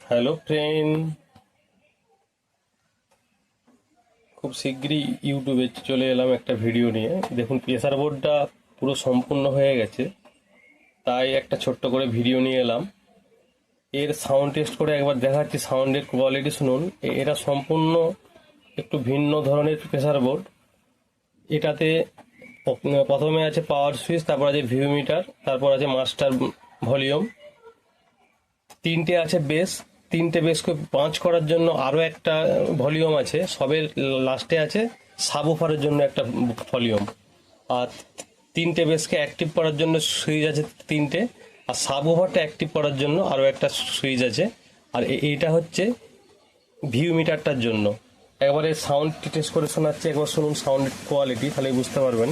Hello friend, খুব শীঘ্রই ইউটিউবে চলে এলাম একটা ভিডিও নিয়ে। দেখুন, প্রেসার বোর্ডটা পুরো সম্পূর্ণ হয়ে গেছে, তাই একটা ছোট্ট করে ভিডিও নিয়ে এলাম। এর সাউন্ড টেস্ট করে একবার দেখাচ্ছি সাউন্ডের কোয়ালিটি শুনুন। এটা সম্পূর্ণ একটু ভিন্ন ধরনের প্রেসার বোর্ড। এটাতে প্রথমে আছে পাওয়ার সুইচ, তারপর আছে ভিউ মিটার, তারপর আছে মাস্টার ভলিউম, তিনটে আছে বেস, তিনটে বেসকে পাঁচ করার জন্য আরও একটা ভলিউম আছে, সবের লাস্টে আছে সাবউফারের জন্য একটা ভলিউম, আর তিনটে বেসকে অ্যাক্টিভ করার জন্য সুইচ আছে তিনটে, আর সাবউফারটা অ্যাক্টিভ করার জন্য আরও একটা সুইচ আছে। আর এইটা হচ্ছে ভিউ মিটারটার জন্য। একবারে সাউন্ড টেস্ট করে শোনাচ্ছে, একবার শুনুন সাউন্ডের কোয়ালিটি, তাহলে বুঝতে পারবেন।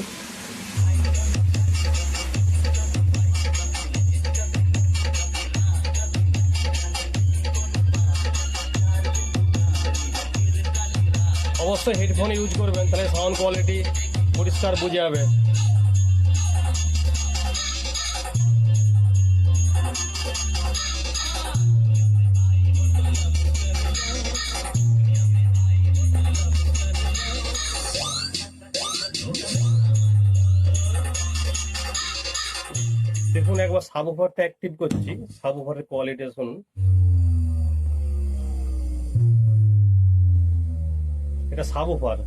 অবশ্যই হেডফোন ইউজ করবেন, তাহলে সাউন্ড কোয়ালিটি পরিষ্কার বুঝে যাবে। দেখুন, একবার সাবউফারটা অ্যাক্টিভ করছি, সাবউফারের কোয়ালিটি শুনুন। এটা সাবউফার।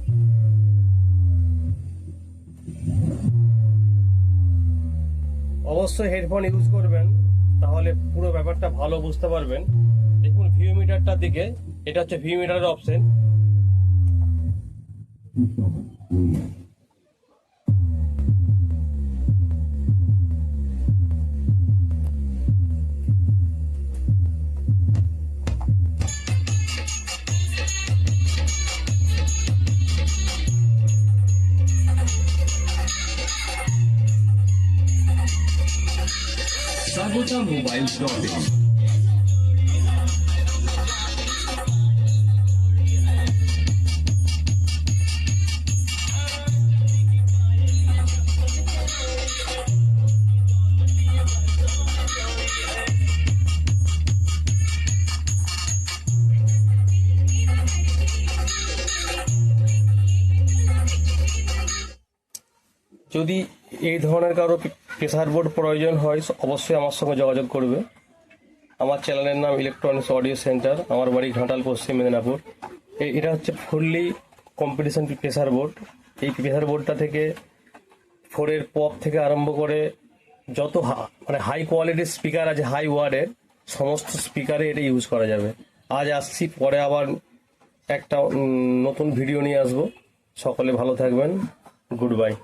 অবশ্যই হেডফোন ইউজ করবেন, তাহলে পুরো ব্যাপারটা ভালো বুঝতে পারবেন। দেখুন ভিউ মিটারটার দিকে, এটা হচ্ছে ভিউ মিটারের অপশন। Sagota Mobile Shopping. যদি এই ধরনের কারো প্রেসার বোর্ড প্রয়োজন হয়, অবশ্যই আমার সঙ্গে যোগাযোগ করবে। আমার চ্যানেলের নাম ইলেকট্রনিক্স অডিও সেন্টার, আমার বাড়ি ঘাটাল, পশ্চিম মেদিনীপুর। এটা হচ্ছে ফুললি কম্পিটিশন প্রেসার বোর্ড। এই প্রেসার বোর্ডটা থেকে ফোরের পপ থেকে আরম্ভ করে যত মানে হাই কোয়ালিটির স্পিকার আছে, হাই ওয়ার্ডের সমস্ত স্পিকারে এটা ইউজ করা যাবে। আজ আসছি, পরে আবার একটা নতুন ভিডিও নিয়ে আসবো। সকলে ভালো থাকবেন, গুড বাই।